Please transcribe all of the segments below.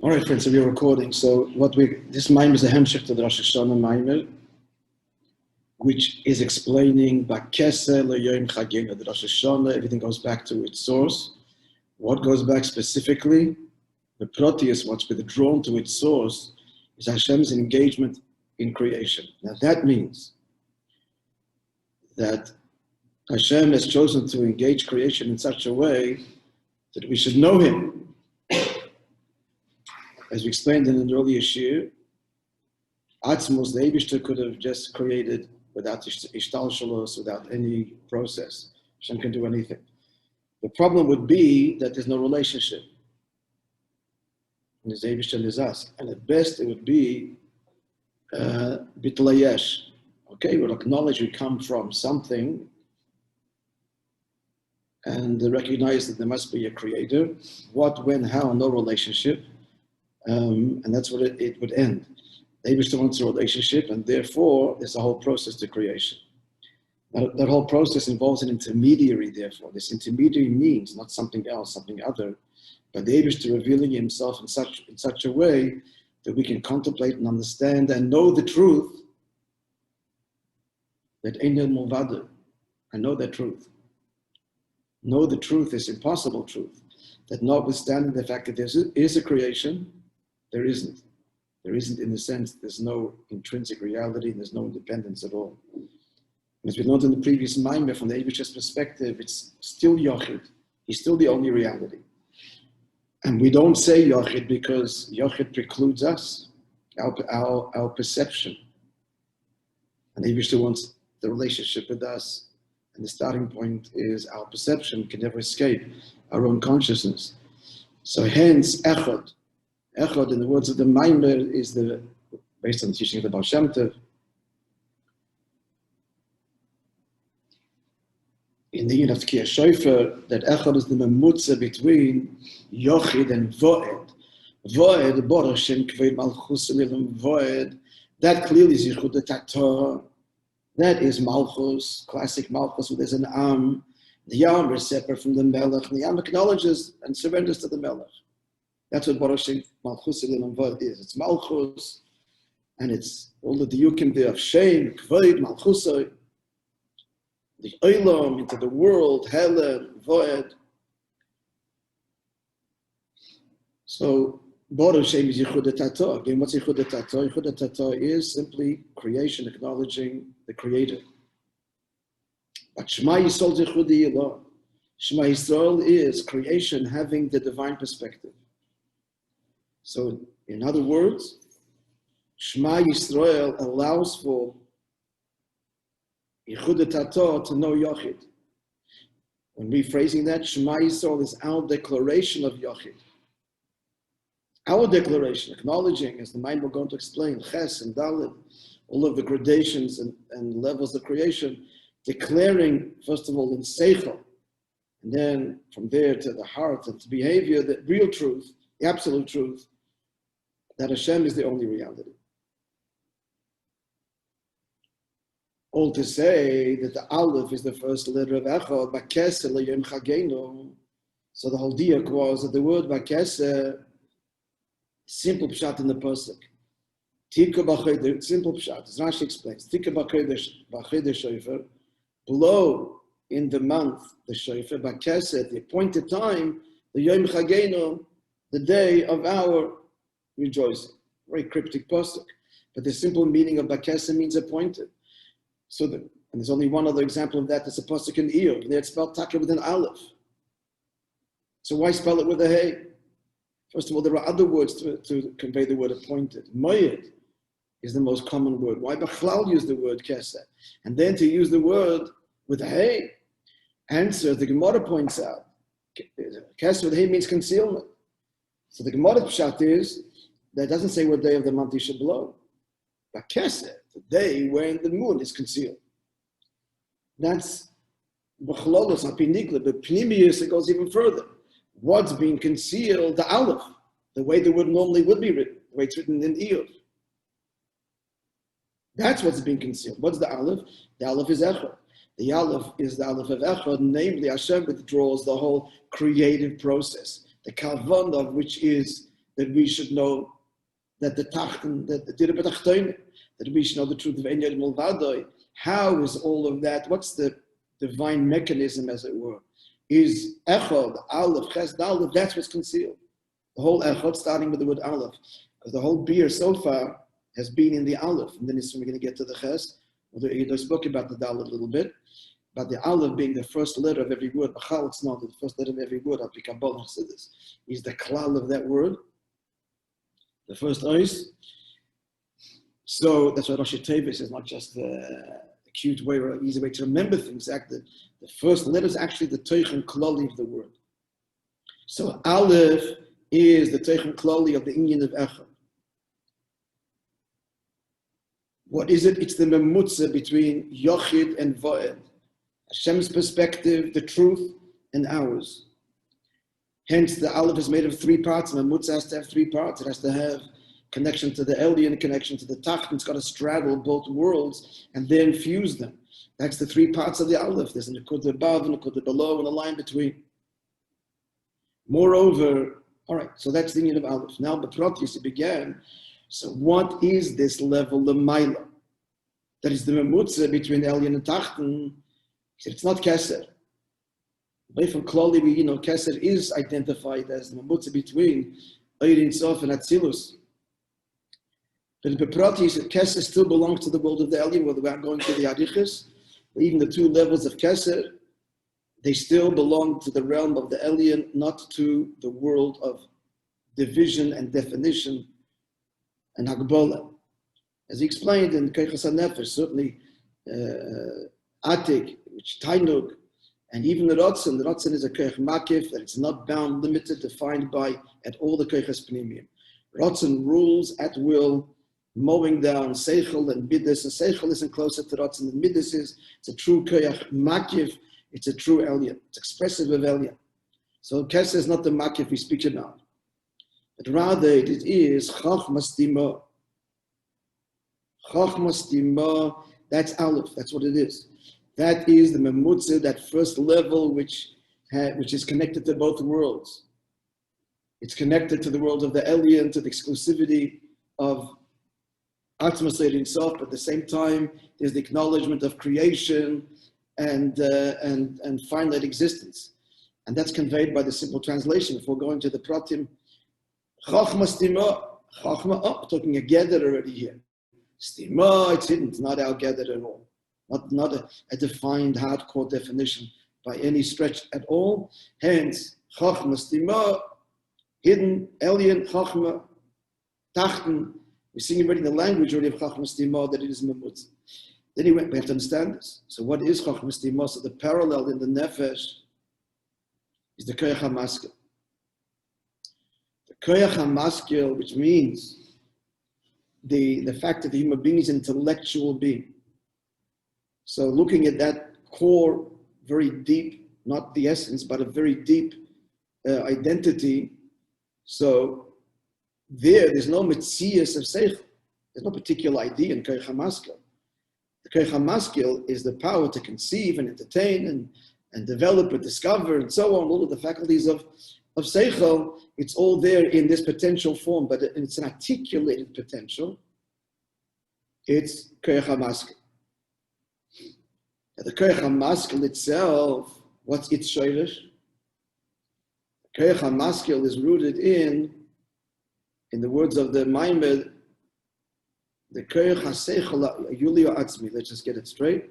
All right, friends, so we're recording. So this Maamar is a h'tשכ to the Rosh Hashanah Maamar, which is explaining Ba'keseh le'yom chagenu, the Rosh Hashanah. Everything goes back to its source. What goes back specifically? The proteus, what's been drawn to its source, is Hashem's engagement in creation. Now that means that Hashem has chosen to engage creation in such a way that we should know Him. As we explained in an earlier shir, Atzmos, the Eibishter could have just created without ishtalshalos, without any process. Hashem can do anything. The problem would be that there's no relationship. And there's Eibishter and there's us. And at best it would be bitlayesh. Okay, we'll acknowledge we come from something and recognize that there must be a creator. What, when, how, no relationship. And that's what it would end. The Eibishter wants a relationship, and therefore there's a whole process to creation. That whole process involves an intermediary, therefore. This intermediary means not something else, something other, but the Eibishter revealing himself in such a way that we can contemplate and understand and know the truth that Ein Mulvado. I know that truth. Know the truth is impossible truth. That notwithstanding the fact that there is a creation, there isn't. There isn't in the sense there's no intrinsic reality, there's no independence at all. And as we noted in the previous Maamar, from the Eibishter's perspective, it's still Yochid. He's still the only reality. And we don't say Yochid because Yochid precludes us, our perception. And the Eibishter wants the relationship with us, and the starting point is our perception can never escape our own consciousness. So hence, Echad. Echad, in the words of the Maamar, is based on the teaching of the Baal Shem Tov. In the of Tkiyah Shofar, that Echad is the memutza between Yochid and Voed. Voed, Baruch Shem Kved Malchus Elohim Voed, that clearly is Yichud Tator. That is Malchus, classic Malchus, where there's an Am. The Yam is separate from the Melech, and the Yam acknowledges and surrenders to the Melech. That's what Baruch Shem Malchus Elohim Voed is. It's Malchus, and it's all the diyukim there of Shem, Kved, Malchusay, the Olam, into the world, Helen, Voed. So, Baruch Shem is Yichud Tator. Again, what's Yichud Tator? Yichud Tator is simply creation, acknowledging the Creator. But Shema Yisrael Yichud Yillah. Shema Yisrael is creation having the divine perspective. So, in other words, Shema Yisrael allows for Yichud Tator to know Yochid. When rephrasing that, Shema Yisrael is our declaration of Yochid. Our declaration, acknowledging, as the mind we're going to explain, Ches and Dalet, all of the gradations and levels of creation, declaring, first of all, in Seichel, and then from there to the heart and to behavior, the real truth, the absolute truth, that Hashem is the only reality. All to say that the Aleph is the first letter of Echad, Ba'keseh le'yom chagenu. So the whole diak was that the word Ba'keseh, simple pshat in the pasuk. Tika b'chodesh, simple pshat. As Rashi explains, Tika b'chodesh shofar, blow in the month the shofar, Ba'keseh, at the appointed time, the yom chagenu, the day of our rejoicing. Very cryptic pasuk, but the simple meaning of Ba'keseh means appointed. So, and there's only one other example of that. There's a pasuk in Iyov. There it's spelled Taka with an Aleph. So why spell it with a Hey? First of all, there are other words to convey the word appointed. Moyed is the most common word. Why Bechlal use the word Keseh? And then to use the word with a Hey? Answer, the Gemara points out, Keseh with Hey means concealment. So the Gemara pshat is, that doesn't say what day of the month you should blow. But Keseh, the day when the moon is concealed. That's Bechlolos, Apinikla, but Pnimius, it goes even further. What's being concealed? The Aleph, the way the word normally would be written, the way it's written in Iyov. That's what's being concealed. What's the Aleph? The Aleph is Echad. The Aleph is the Aleph of Echad, namely Hashem withdraws the whole creative process, the kavanah of which is that we should know that the tachten, that we should know the truth of Enyo Mulvadoi. How is all of that? What's the divine mechanism, as it were? Is Echad, Aleph, Ches, Aleph, that's what's concealed. The whole Echad, starting with the word Aleph, because the whole beer so far has been in the Aleph, and then we're going to get to the Ches. I spoke about the Dalet a little bit, but the Aleph being the first letter of every word. B'chal, it's not the first letter of every word. Of the Kabbalah Chassidus is the klal of that word, the first ois. So that's why Rosh Tevis is not just a cute way or an easy way to remember things. The first letter is actually the teichen klali of the word. So Aleph is the teichen klali of the inyan of Echad. What is it? It's the memutza between Yochid and Va'ed. Hashem's perspective, the truth, and ours. Hence, the Aleph is made of 3 parts. Memutza has to have 3 parts. It has to have connection to the Elyon, connection to the Tacht. It's got to straddle both worlds and then fuse them. That's the 3 parts of the Aleph. There's a Nekud above, a Nekud below, and a line between. Moreover, all right, so that's the union of Aleph. Now, the Proteus began. So what is this level, the Maila? That is the Memutza between Elyon and Tachten. He said, it's not Keser. Away from Klali, we know Keser is identified as the Memutza between Ein Sof and Atzilus. But in Beprati, he said, Keser still belongs to the world of the Elyon, without going to the Arichas. Even the 2 levels of Keser, they still belong to the realm of the Elyon, not to the world of division and definition and Hagbola. As he explained in Keichas HaNefesh, certainly Atik, which Tainug, and even the Rotzen is a Keich Makif, that it's not bound, limited, defined by at all the Keichas Pnimiyim. Rotzen rules at will, mowing down Seichel and Midas, and Seichel isn't closer to Rotzen than Midas is. It's a true Keich Makif, it's a true Elyon, it's expressive of Elyon. So Keser is not the Makif we speak about, but rather it is Chachmas Dima. Chachmas Dima, that's Aleph, that's what it is. That is the Memutza, that first level which is connected to both worlds. It's connected to the world of the Elyon, to the exclusivity of Atzmas Ein Sof, but at the same time, there's the acknowledgement of creation and finite existence. And that's conveyed by the simple translation. Before going to the Pratim, Chachma Stima, Chachma, talking a gather already here. Stima, it's hidden, it's not our gather at all. Not a defined, hardcore definition by any stretch at all. Hence, Chachma Stima, hidden, Elyon, Chachma, Tachten. We're seeing already in the language already of Chachma Stima that it is Memutz. Then we have to understand this. So what is Chachma Stima? So the parallel in the Nefesh is the Koyach HaMaskil. The Koyach HaMaskil, which means the fact that the human being is an intellectual being. So looking at that core, very deep, not the essence, but a very deep identity. So there's no metzias of seichel. There's no particular idea in Koyach HaMaskil. The Koyach HaMaskil is the power to conceive and entertain and develop and discover and so on, all of the faculties of seichel. It's all there in this potential form, but it's an articulated potential. It's Koyach HaMaskil. The Koyach HaMaskil itself, what's its shoyresh? Koyach HaMaskil is rooted in the words of the Maimed, the Koyach HaSeichel Yulio Atzmi. Let's just get it straight.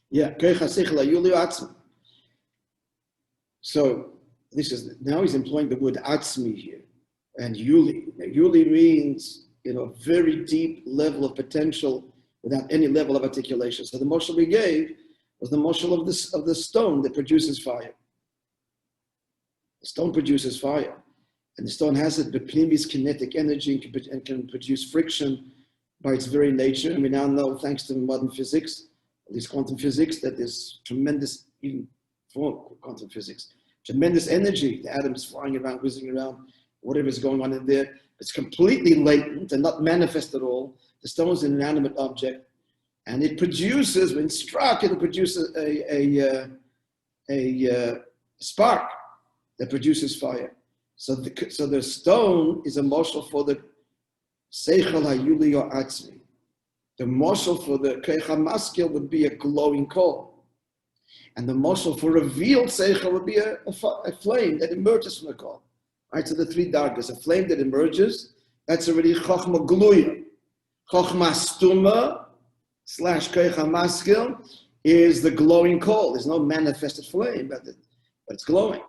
Yeah, Koyach HaSeichel Yulio Atzmi. So this is, now he's employing the word Atzmi here, and Yuli. Now, Yuli means, very deep level of potential without any level of articulation. So the moshel we gave was the moshel of the stone that produces fire. The stone produces fire, and the stone has it, but previous kinetic energy and can produce friction by its very nature. And we now know, thanks to modern physics, at least quantum physics, that there's tremendous, even for quantum physics, tremendous energy. The atoms flying around, whizzing around, whatever is going on in there. It's completely latent and not manifest at all. The stone is an inanimate object, and it produces, when struck, it'll produce a spark that produces fire. So the stone is a marshal for the seichel hayuli or atzmi. The marshal for the keich hamaskil would be a glowing coal. And the marshal for revealed seichel would be a flame that emerges from the coal. Right, so the three dargas, a flame that emerges, that's already chokhmah gluya. Chokhmah stuma / keich hamaskil is the glowing coal. There's no manifested flame, but it's glowing.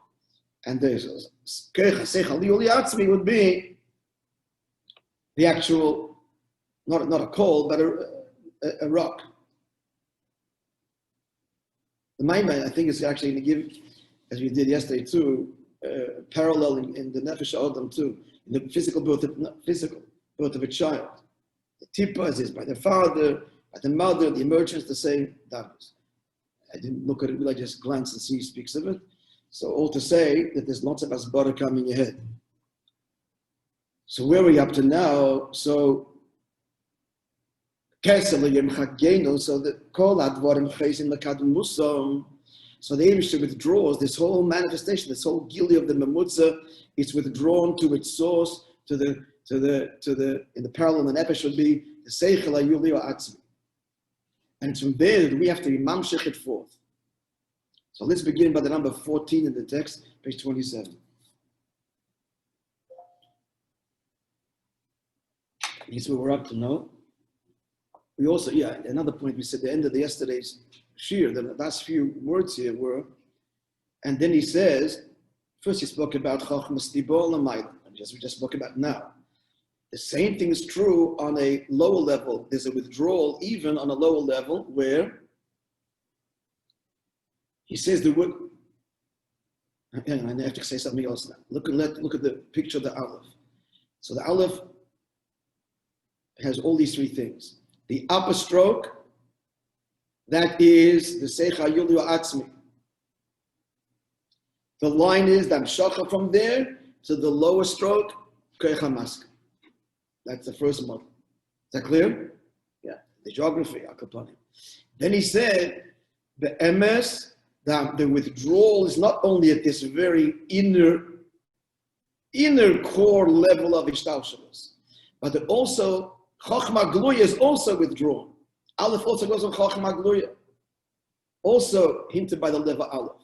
And there's keich seichel hayuli atzmi would be the actual, not a coal, but a rock. The Maamar, I think, is actually going to give, as we did yesterday too, parallel in the nefesh Adam too, in the physical birth of a child. The tippa is by the father, by the mother, the emergence, the same darkness. I didn't look at it, I just glance and see he speaks of it. So all to say that there's lots of asbara coming in your head. So where are we up to now? So so the kol advarim chayim lekadum musam. So the Eibishter withdraws this whole manifestation, this whole gili of the memutza. It's withdrawn to its source, to the in the parallel in the nefesh would be the seichel hayuli or atzmi, and it's from there that we have to mamshech it forth. So let's begin by the number 14 in the text, page 27. Here's where we're up to now. We also, another point we said at the end of yesterday's shir, the last few words here were, and then he says, first he spoke about chokhmas tibol l'mayla, we just spoke about now. The same thing is true on a lower level. There's a withdrawal even on a lower level where he says the word, I have to say something else now. Look at the picture of the Aleph. So the Aleph has all these three things. The upper stroke, that is the seichel hayuli atzmi. The line is the amshacha from there to the lower stroke, keich hamaskil. That's the first model. Is that clear? Yeah. The geography, akapanim. Then he said, the emes, the withdrawal is not only at this very inner core level of ishtalshalos, but also chokhmah gluya is also withdrawn. Aleph also goes on chokhmah gluya, also hinted by the lever Aleph.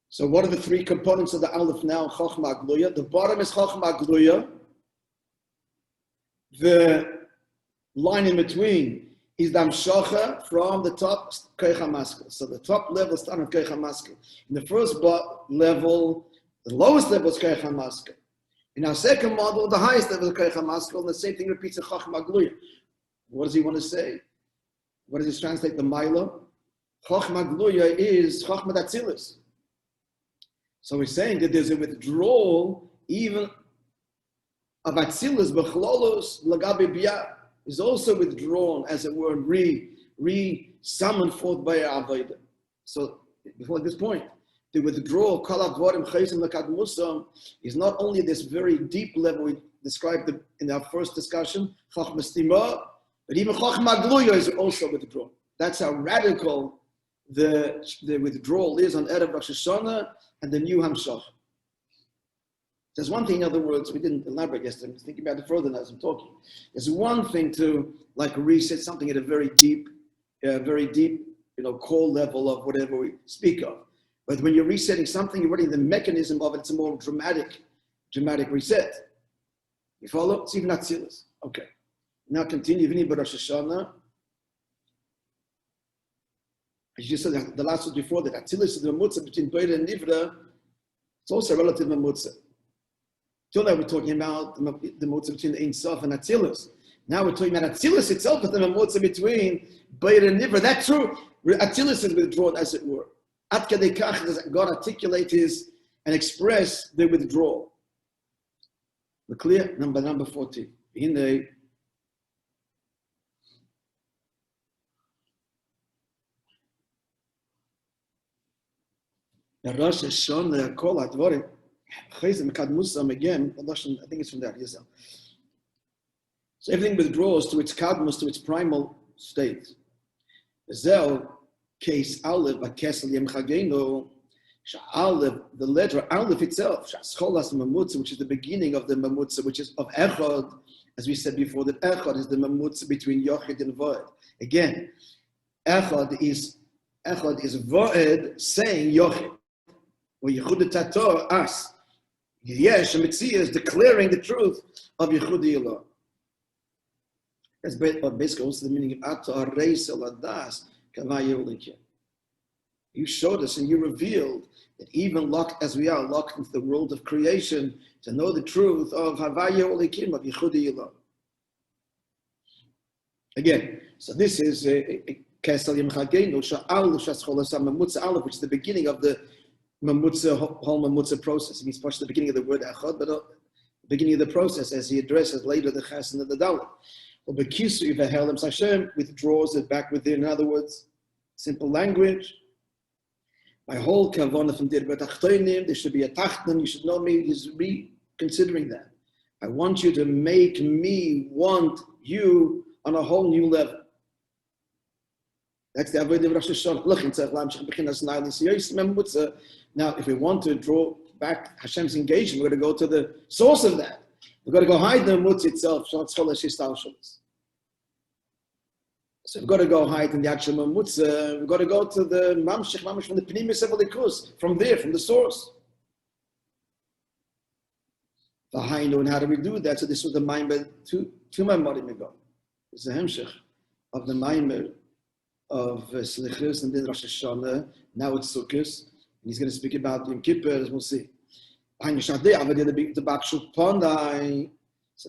So what are the three components of the Aleph now? Chokhmah gluya. The bottom is chokhmah gluya. The line in between is the amshacha from the top, keich hamaskil. So the top level is starting with keich hamaskil. In the first level, the lowest level is keich hamaskil. In our second model, the highest level is keich hamaskil, and the same thing repeats in chokhmah gluya. What does he want to say? What does this translate? The Maila? Chokhmah gluya is chokhmah atzilus. So we're saying that there's a withdrawal even of atzilus b'chlolos lagabe biyah is also withdrawn, as it were, re-summoned forth by avodah. So before this point, the withdrawal kol advarim chayim lekadum musam is not only this very deep level we described in our first discussion, chokhmas tima, but even chokhmah gluya is also withdrawn. That's how radical the withdrawal is on Erev Rosh Hashanah and the new Hamshach. There's one thing, in other words, we didn't elaborate yesterday. I'm thinking about it further now as I'm talking. There's one thing to like reset something at a very deep, core level of whatever we speak of. But when you're resetting something, you're already the mechanism of it. It's a more dramatic reset. You follow? It's even not serious. Okay. Now continue. V'ni b'Rosh Hashanah. As you said, the last one before that, Atzilus is the Mamutza between Beira and Nivra. It's also a relative Mamutza. Till now we're talking about the Mamutza between the Ein Sof and Atzilus. Now we're talking about Atzilus itself, but the Mamutza between Beira and Nivra. That's true. Atzilus is withdrawn, as it were. At Kadei Kach does God articulate and express the withdrawal. The clear number 14. In the Rosh Hashanah kol advarim chayim kadmusam again. I think it's from there. Yes. So everything withdraws to its kadmus, to its primal state. Zel case Aleph, Bakesel Yem Chagenu, Aleph, the letter Aleph itself, Scholas Mamutza, which is the beginning of the Mamutza, which is of Echad, as we said before, that Echad is the Mamutza between Yochid and Voed. Again, Echad is Voed saying Yochid, or Yechud Tator, us. Yesh, Mitzvah is declaring the truth of Yechud Ilah. That's basically also the meaning of Ato Reis Eladas Kavayolikin. You showed us and you revealed that even locked as we are, locked into the world of creation, to know the truth of Havayolikim, of Yechud Ilah. Again, so this is Kesel Yem Chagenu Sha'al Shascholas Mamutza Aleph, which is the beginning of the Mamutza, whole Mamutza process. It means much the beginning of the word Echad, but the beginning of the process as he addresses later the Chas and the Dalet. Or Bekisu Ivahelim Hashem withdraws it back within. In other words, simple language. My whole kavanah from Dir B'Tachtonim, there should be a Tachton, you should know me, he's reconsidering that. I want you to make me want you on a whole new level. That's the Avodah of Rosh Hashanah. Now, if we want to draw back Hashem's engagement, we're going to go to the source of that. We've got to go hide the Mutz itself. So we've got to go hide in the actual Mutz. We've got to go to the Mamash from the Pnimis of Elikus, from there, from the source. And how do we do that? So this was the Maimah two Maimarim ago. It's the Hemshech of the Maimah of Slichus and then Rosh Hashanah. Now it's Sukkot. And he's going to speak about Yom Kippur, as we'll see. So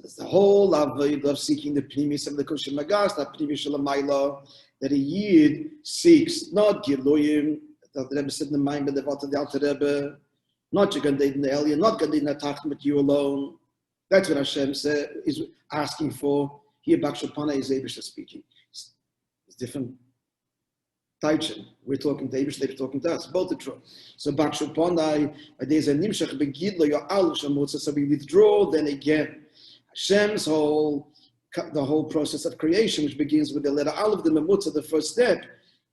that's the whole avodah of seeking the Pnimis of the Kushim Magas, that Pnimis Shalamayla, that a Yid seeks, not Giluyim, that the Rebbe said in the mind of the Vata the Alter Rebbe, not Yagandid in the Alien, not Gandid in the Tachton, but you alone. That's what Hashem is asking for. Here, Bakshapana is Abish speaking. It's different. Taichin. We're talking to Abish, they're talking to us. Both are true. So Bakshapana, there's a Nimshach Begidlo, your Al Shamutza, so we withdraw, then again. Hashem's the whole process of creation, which begins with the letter Aleph, the Mamutza, the first step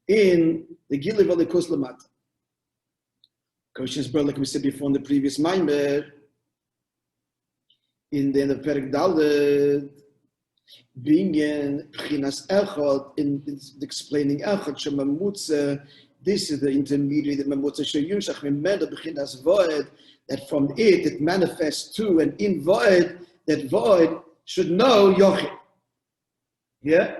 in the Gilui V'Likus Lamata. Koshin's like we said before in the previous Maimer, in the end of Perek Dalet, being in Pchinas Echad, in explaining Echad, Shemamutza, this is the intermediary, the Mamutza Sheyunshach, Mimeda Pchinas Voed, that from it manifests to and in Voed, that Void should know Yochid. Yeah?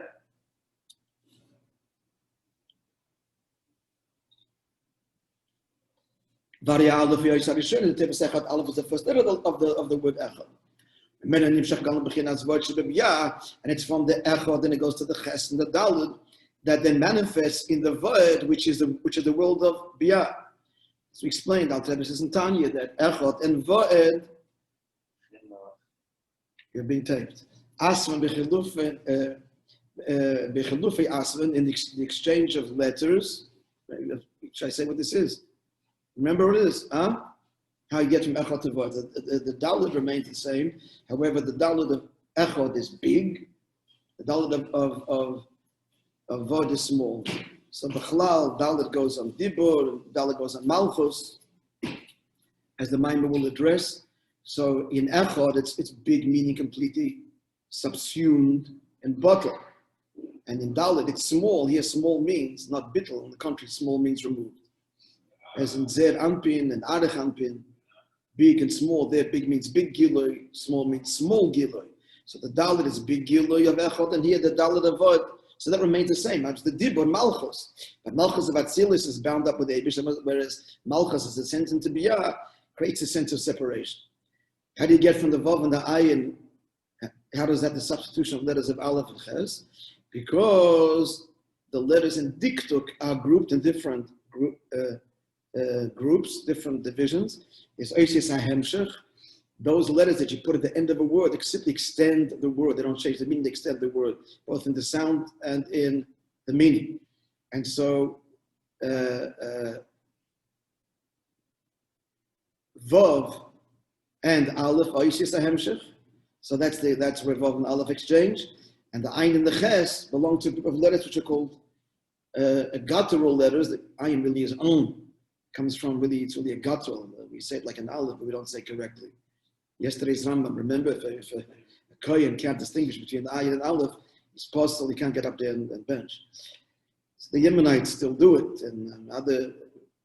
Varia Aleph Yoisarishon, the Tebes Echad Aleph is the first letter of the word Echad. And it's from the Echad, then it goes to the Ches and the Dalet, that then manifests in the Void, which is the world of Biyah. So we explained, Al Tebes is in Tanya, that Echad and Void, you're being taped. Asman Bechilufei Asman, in the exchange of letters. Should I say what this is? Remember what it is, huh? How you get from Echad to Vod. The Dalet remains the same. However, the Dalet of Echad is big. The Dalet of Vod is small. So Bechlal, Dalet goes on Dibur, Dalet goes on Malchus, as the Maimah will address. So in Echad, it's big, meaning completely subsumed and bottled. And in Dalet, it's small. Here, small means not bittel. In the country, small means removed. As in Zer Anpin and Arech Anpin, big and small. There, big means big Gilui, small means small Gilui. So the Dalet is big Gilui of Echad, and here the Dalet of Vod. So that remains the same. It's the Dibur, Malchus. But Malchus of Atzilus is bound up with Eibush, whereas Malchus is a sense into Biyah, creates a sense of separation. How do you get from the Vav and the Ayin? How does that the substitution of letters of Aleph and Ches? Because the letters in Diktuk are grouped in different groups, different divisions. It's Oisius HaHemshech. Those letters that you put at the end of a word simply extend the word. They don't change the meaning, they extend the word, both in the sound and in the meaning. And so, Vav and Aleph, Oisius HaHemshech. So that's where Vav and Aleph exchange. And the Ayin and the Ches belong to a group of letters which are called guttural letters. The ayin really is on, comes from really, it's really a guttural. We say it like an aleph, but we don't say it correctly. Yesterday's Rambam, remember, if a kohen can't distinguish between the ayin and aleph, he's possible he can't get up there and bench. So the Yemenites still do it, and other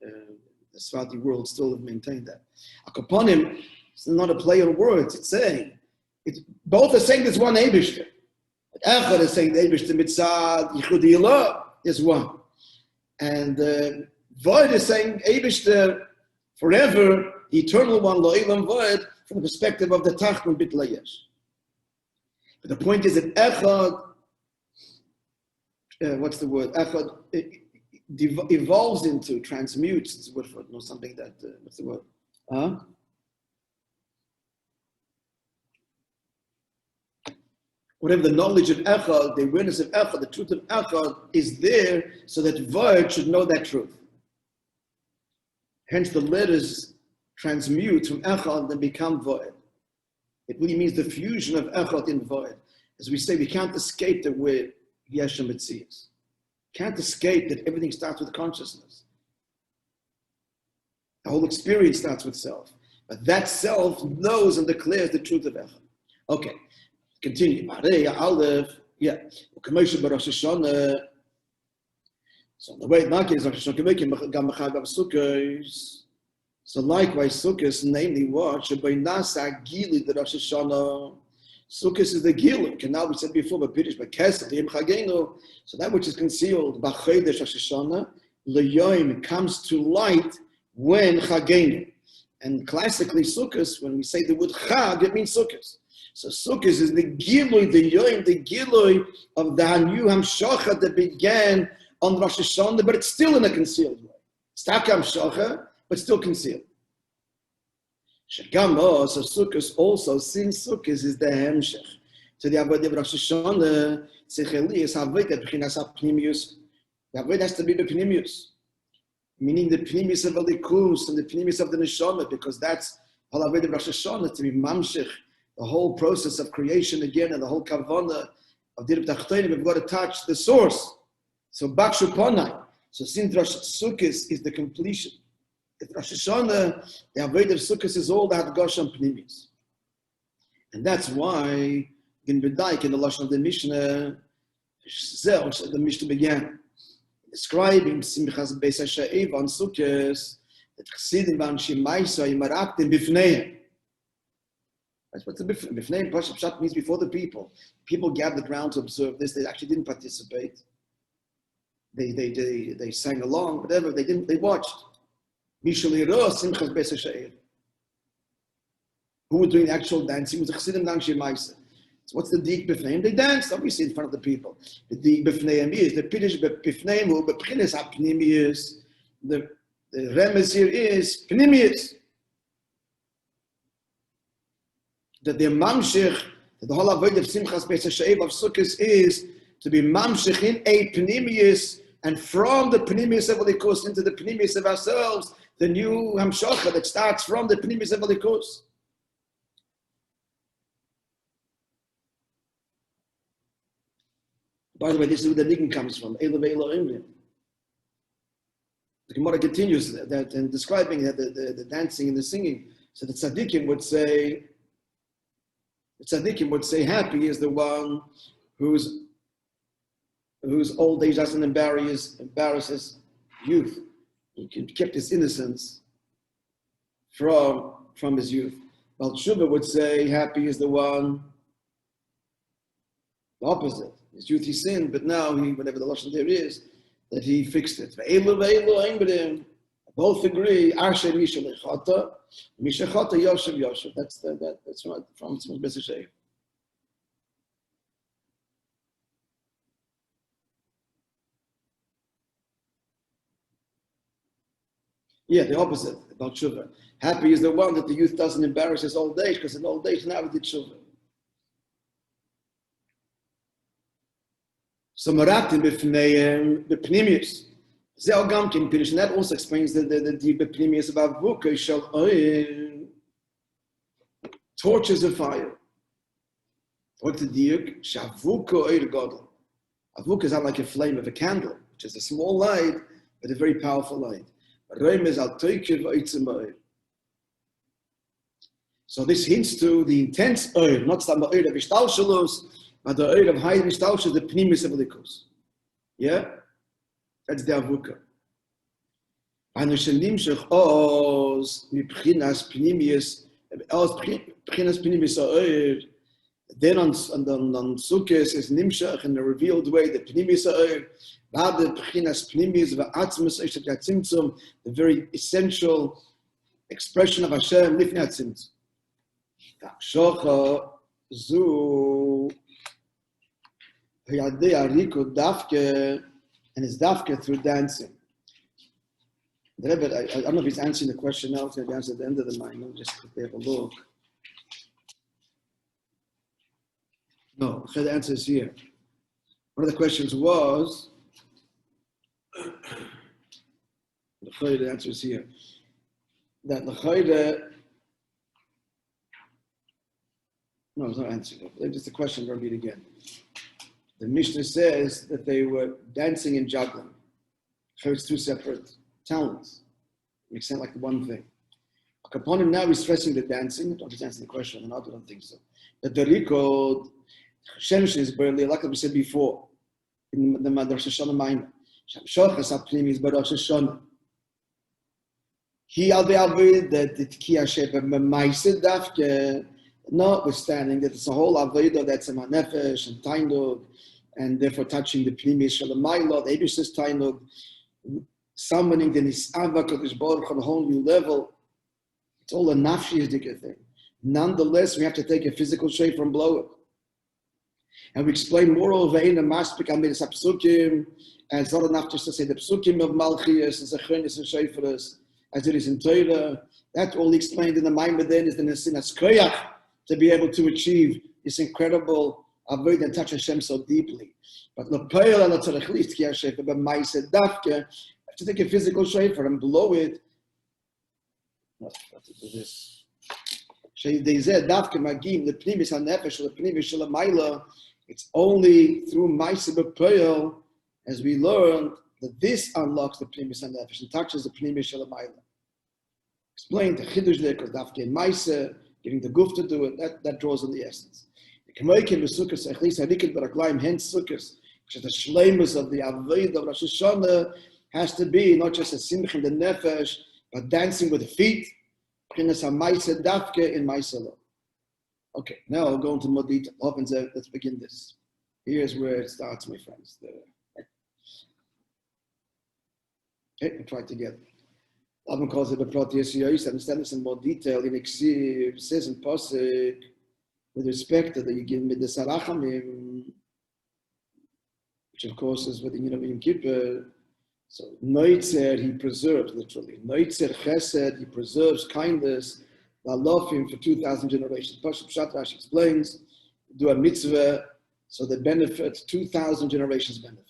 the Swati world still have maintained that. Akoponim, it's not a play on words. It's saying, both are saying there's one Eibishter. Echad is saying the Eibishter mitzad Yichudi Ilah is one, and Vod is saying Eibishter forever, the eternal one, Lo'ilam Vod, from the perspective of the Tachton Bit Layesh. But the point is that Echad, what's the word? Echad evolves into, transmutes, it's a word for it, something that, what's the word? Whatever the knowledge of Echad, the awareness of Echad, the truth of Echad is there so that Vod should know that truth. Hence the letters transmute from Echad and become Vod. It really means the fusion of Echad in Vod. As we say, we can't escape that we're Yeshem Metzias. Can't escape that everything starts with consciousness. The whole experience starts with self. But that self knows and declares the truth of Echad. Okay. Continue. Aleph, yeah. So the way so likewise, Sukkot, namely what? Sukkot is the Giluk, and now we said before, but Pirish, but Kesed, so that which is concealed, B'Chodesh Hashanah, L'Yom comes to light when Chagenu. And classically, Sukkot, when we say the word Chag, it means Sukkot. So Sukkot is the Gilui, the Yom, the Gilui of the Hanu Hamshocha that began on Rosh Hashanah, but it's still in a concealed way. It's Taka Hamshocha, but still concealed. Shagam, so Sukkot also, since Sukkot is the Hemshech. So the Avodah of Rosh Hashanah, Secheli is Avodah, B'chinas HaPnimius. The Avodah has to be the Pnimius, meaning the Pnimius of Alikus and the Pnimius of the Neshama, because that's all Avodah of Rosh Hashanah, to be Mamshech. The whole process of creation again and the whole kavanah of Dirib Tachtonim, we've got to touch the source. So Bakshu Ponai. So since Rosh Sukkot is the completion. If Rosh Hashanah, the Avodah of Sukkot is all that Gosham Pnimis. And that's why in B'daik, in the Lashon of the Mishnah, the Mishnah began describing Simchas Beis HaSha'ev on Sukkot, that Chassidim ואנשי Maaseh Yimaraktim Bifneihem. That's what the Bifnei Pshat means, before the people. People gathered around to observe this. They actually didn't participate. They sang along, whatever. They watched. Who were doing the actual dancing? It was the Chassidim ואנשי Maaseh. So what's the Dik Bifneim? They danced, obviously, in front of the people. The Dik Bifneim is, the Piddish Bifneim, who B'chinas HaPnimius, the Remez here is Pnimius. That the mamshich, that the whole avodah of Simchas Beis HaSha'ev of Sukkot is to be mamshich in a pnimius, and from the pnimius of Elikus into the pnimius of ourselves, the new hamshocha that starts from the pnimius of Elikus. By the way, this is where the nigun comes from. Elav Elohim. The Gemara continues that in describing the dancing and the singing. So the tzaddikim would say, happy is the one whose old age doesn't embarrasses youth. He kept his innocence from his youth. Bal Tshuva would say, happy is the one, the opposite. His youth he sinned, but now whatever the lashon there is, that he fixed it. Both agree. Arshe Misha Lechata, Misha Chata Yoshev Yoshev. That's right from Tzimos Beis HaSha'ev. Yeah, the opposite about tshuva. Happy is the one that the youth doesn't embarrass his old age, because in old age now he did tshuva. So Maratim b'pnimius. And that also explains the b'pnimius of Avuka shall torches of fire. What the diuk? Shavuka oir gadol. Avuka is not like a flame of a candle. which is a small light, but a very powerful light. So this hints to the intense oil, not the oil of Ishtalshalos, but the oil of high Ishtalshalos, the Pnimis of Likus. Yeah? That's the Avuka. And the Shenimshach Oz, Mipchinas Pnimius, Oz Pchinas Pnimius oil, then on Sukkot is Nimshach in a revealed way, the Pnimius oil, the Pchinas Pnimius, the Atzmus, the very essential expression of Hashem, Lifnei Atzimtzum. Shocha zu Yadei Ariko Dafke, and it's Dafke through dancing. The Rebbe, I don't know if he's answering the question now, so he'll answer at the end of the line. Let me just quickly have a look. No, the answer is here. One of the questions was, the answer is here, that the no, it's not answering it. Just a question, I'll read it again. The Mishnah says that they were dancing and juggling. So it's two separate talents. It makes sense like one thing. Kaponim now is stressing the dancing. I don't know if he's answering the question or not, I don't think so. But the record, Shemsh is barely, like we said before, in the Rosh Hashanah Maimon. Shochas HaPnim is Rosh Hashanah. He al be'avid that the Tkiya Sheba Maaseh Dafke, notwithstanding that it's a whole avodah that's a manefesh and tainug, and therefore touching the pnimi shalamayla, the Eibush says tainug, summoning the nisava kodesh baruch on a whole new level. It's all a nafshiyah thing. Nonetheless, we have to take a physical shape and blow it. And we explain moreover in the maspik amid psukim, and it's not enough just to say the psukim of Malchias and Zechenis and Shayferas, as it is in Torah. That all explained in the Maimon then is the Nesinas Koyach, to be able to achieve this incredible avodah and touch Hashem so deeply. But l'poel ala tzarech li'tkiya shefer b'maaseh dafke, to take a physical shefer and blow it. What to do this? Sheidezeh dafke magim l'pnimis hanefesh l'pnimis shalamayla. It's only through maaseh b'poel, as we learned, that this unlocks the pnimis hanefesh and touches the pnimis shalamayla. Explain the chidush there, because dafke and maaseh, getting the goof to do it, that draws on the essence. The Kamoikim Besukkos, at least Harikid Baraklayim, hence Sukkos, which is the shleimus of the Avodah of Rosh Hashanah, has to be not just a simch in the nefesh, but dancing with the feet. P'chinas ha'maaseh dafke in Maaseh lo. Okay, now I'll go into more detail. Let's begin this. Here's where it starts, my friends. Okay, we'll try it together. Admo calls it the Proteus Yois, understand this in more detail. In Eksiv, says in Pasuk, with respect to the Yigim with the Sarachamim, which of course is within Yom Kippur. So, Noitzer, he preserves, literally. Noitzer Chesed, he preserves kindness, Lalofim for 2,000 generations. Pasuk Shatrash explains, do a mitzvah, so the benefit, 2,000 generations benefit.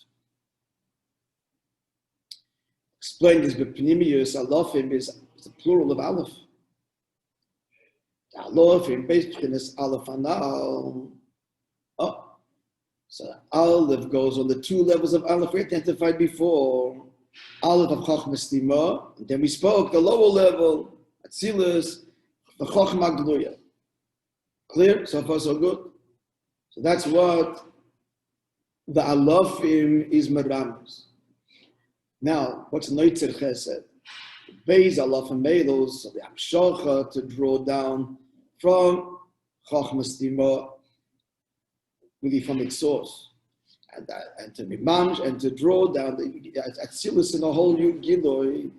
Explain this, but Pnimius, Alofim is the plural of Aleph. Alofim, basically, is Aleph Anal. Oh, so Aleph goes on the two levels of Aleph we identified before. Aleph of Chochmas Tima, and then we spoke the lower level, Atzilus, the Chochma Gluya. Clear? So far, so good. So that's what the Alofim is Meramus. Now, what's Noitzer Chesed? Beis Alaf and Melos, so the Amshocha to draw down from Chochmas Tima, really from its source, and to be mamsh and to draw down the Atzilus in a whole new Giloi,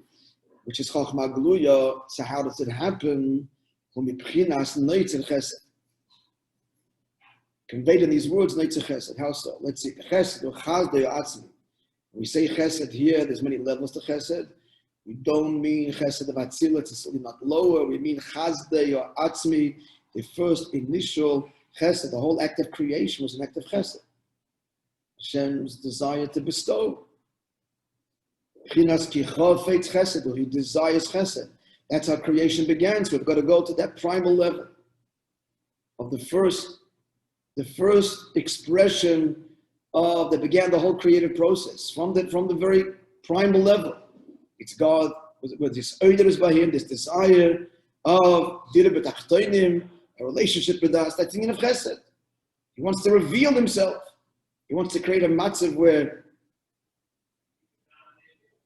which is Chochma Gluya. So how does it happen? B'chinas Noitzer Chesed. Conveyed in these words, Noitzer Chesed. How so? Let's see. Chesed or Chazdei Atzmi. When we say chesed here, there's many levels to chesed. We don't mean chesed of atzilus, it's certainly not lower. We mean chazdei or atzmi, the first initial chesed. The whole act of creation was an act of chesed. Hashem's desire to bestow. Chinas ki chofetz chesed, or he desires chesed. That's how creation began. So we've got to go to that primal level of the first expression that began the whole creative process from the very primal level. It's God with this oiders by him, this desire of a relationship with us. That's in of Chesed. He wants to reveal himself. He wants to create a matzav where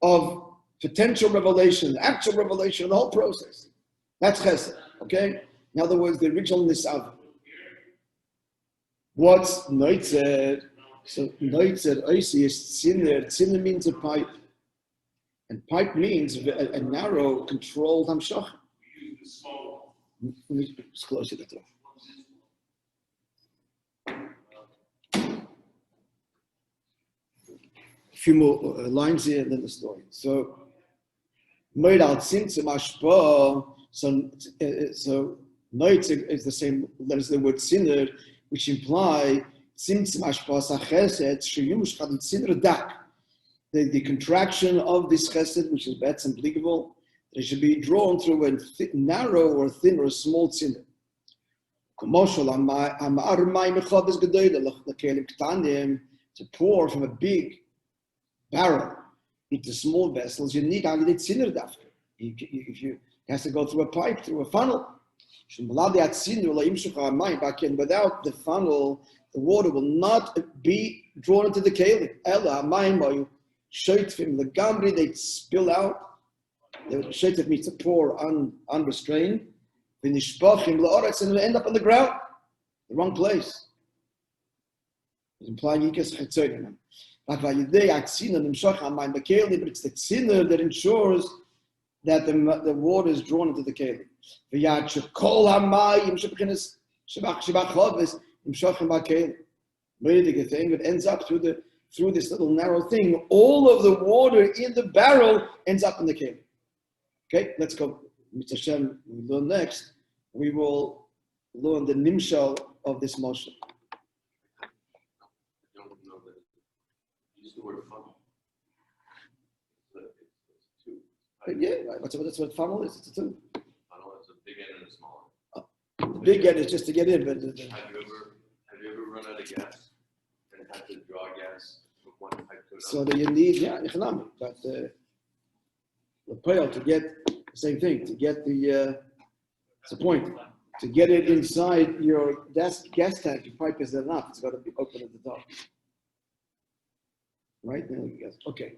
of potential revelation, actual revelation, the whole process. That's Chesed. Okay. In other words, the original Nisav. What's Noitzer? So Noitzer Oisi is Tziner. Tziner means a pipe. And pipe means a narrow, controlled Hamshach. Let me just close it. A few more lines here and then the story. So, Moidal Tzimtzum Ashpa. So Noitzer is the same letters the word Tziner, which imply Tzimtzum Ashpa Sachesed Sheyumush Chad Tziner Dak. The contraction of this chesed, which is bets and applicable, it should be drawn through a narrow or thin or a small tziner. To pour from a big barrel into small vessels, you need only the tziner dafka. If you has to go through a pipe, through a funnel. Without the funnel, the water will not be drawn into the kelim. Shoitvim, the gambri, they spill out. The shoitiv means to pour unrestrained. The nishpachim la'oretz, and they end up on the ground, the wrong place. It's implying yikas chetzonim. But it's the tziner that ensures that the water is drawn into the kelim. It ends up through this little narrow thing. All of the water in the barrel ends up in the kelim. Okay, let's go. Mr. Hashem, we learn next. We will learn the nimshal of this Moshe. I don't know that. Use the word funnel. It's two. Yeah, that's what funnel is. It's a two. Funnel is a big end and a small end. The big end is just to get in. But have you ever run out of gas and had to draw gas from one pipe to another? So that you need, economic, but the pail to get the same thing, to get the point. To get it inside your gas tank, your pipe is enough. It's got to be open at the top. Right? Okay.